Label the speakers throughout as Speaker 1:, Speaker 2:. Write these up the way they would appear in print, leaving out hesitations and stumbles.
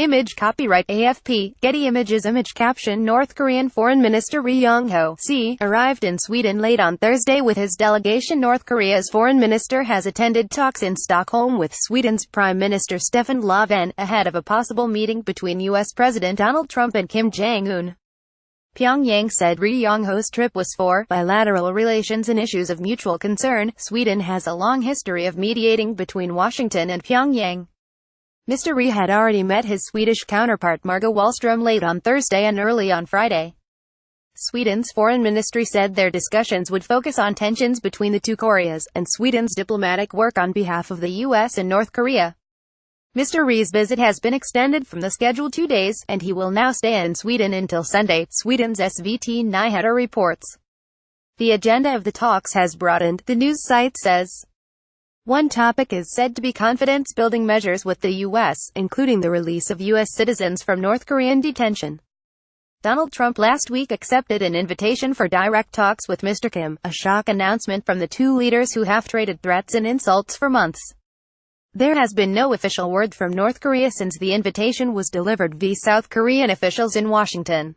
Speaker 1: Image copyright AFP, Getty Images. Image caption. North Korean Foreign Minister Ri Yong-ho arrived in Sweden late on Thursday with his delegation. North Korea's foreign minister has attended talks in Stockholm with Sweden's Prime Minister Stefan Löfven, ahead of a possible meeting between U.S. President Donald Trump and Kim Jong-un. Pyongyang said Ri Yong-ho's trip was for bilateral relations and issues of mutual concern. Sweden has a long history of mediating between Washington and Pyongyang. Mr. Ri had already met his Swedish counterpart Margot Wallström late on Thursday and early on Friday. Sweden's foreign ministry said their discussions would focus on tensions between the two Koreas, and Sweden's diplomatic work on behalf of the U.S. and North Korea. Mr. Ri's visit has been extended from the scheduled 2 days, and he will now stay in Sweden until Sunday, Sweden's SVT Nyheter reports. The agenda of the talks has broadened, the news site says. One topic is said to be confidence-building measures with the U.S., including the release of U.S. citizens from North Korean detention. Donald Trump last week accepted an invitation for direct talks with Mr. Kim, a shock announcement from the two leaders who have traded threats and insults for months. There has been no official word from North Korea since the invitation was delivered via South Korean officials in Washington.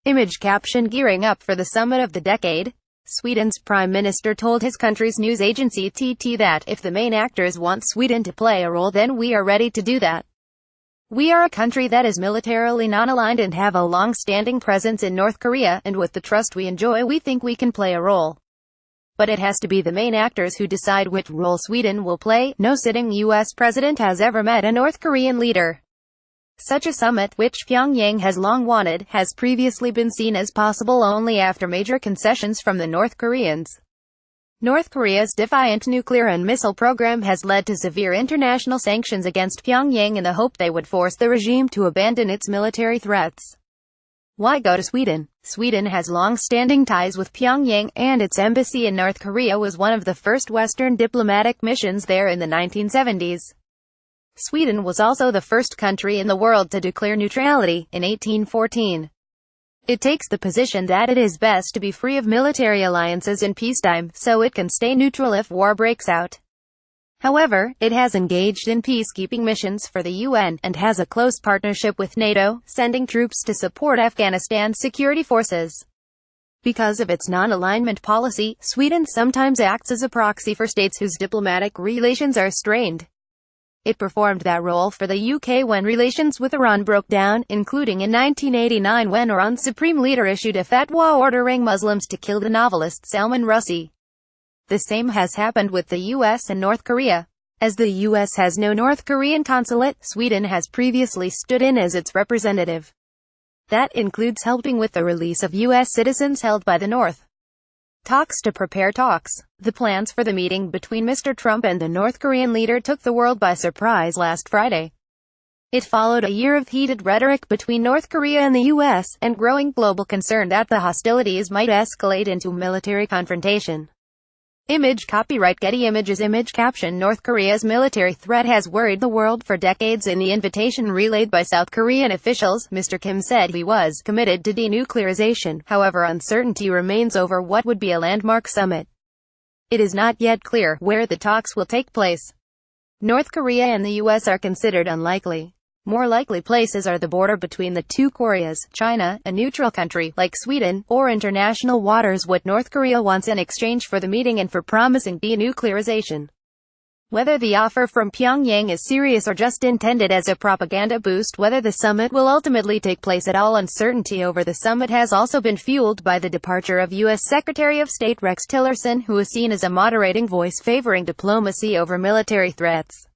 Speaker 1: Image caption. Gearing up for the summit of the decade. Sweden's prime minister told his country's news agency TT that, if the main actors want Sweden to play a role, then we are ready to do that. We are a country that is militarily non-aligned and have a long-standing presence in North Korea, and with the trust we enjoy, we think we can play a role. But it has to be the main actors who decide which role Sweden will play. No sitting U.S. president has ever met a North Korean leader. Such a summit, which Pyongyang has long wanted, has previously been seen as possible only after major concessions from the North Koreans. North Korea's defiant nuclear and missile program has led to severe international sanctions against Pyongyang in the hope they would force the regime to abandon its military threats. Why go to Sweden? Sweden has long-standing ties with Pyongyang, and its embassy in North Korea was one of the first Western diplomatic missions there in the 1970s. Sweden was also the first country in the world to declare neutrality, in 1814. It takes the position that it is best to be free of military alliances in peacetime, so it can stay neutral if war breaks out. However, it has engaged in peacekeeping missions for the UN, and has a close partnership with NATO, sending troops to support Afghanistan's security forces. Because of its non-alignment policy, Sweden sometimes acts as a proxy for states whose diplomatic relations are strained. It performed that role for the UK when relations with Iran broke down, including in 1989 when Iran's supreme leader issued a fatwa ordering Muslims to kill the novelist Salman Rushdie. The same has happened with the US and North Korea. As the US has no North Korean consulate, Sweden has previously stood in as its representative. That includes helping with the release of US citizens held by the North. Talks to prepare talks. The plans for the meeting between Mr. Trump and the North Korean leader took the world by surprise last Friday. It followed a year of heated rhetoric between North Korea and the U.S., and growing global concern that the hostilities might escalate into military confrontation. Image copyright Getty Images. Image caption. North Korea's military threat has worried the world for decades. In the invitation relayed by South Korean officials, Mr. Kim said he was committed to denuclearization. However, uncertainty remains over what would be a landmark summit. It is not yet clear where the talks will take place. North Korea and the U.S. are considered unlikely. More likely places are the border between the two Koreas, China, a neutral country, like Sweden, or international waters, what North Korea wants in exchange for the meeting and for promising denuclearization. Whether the offer from Pyongyang is serious or just intended as a propaganda boost, whether the summit will ultimately take place at all. Uncertainty over the summit has also been fueled by the departure of U.S. Secretary of State Rex Tillerson, who is seen as a moderating voice favoring diplomacy over military threats.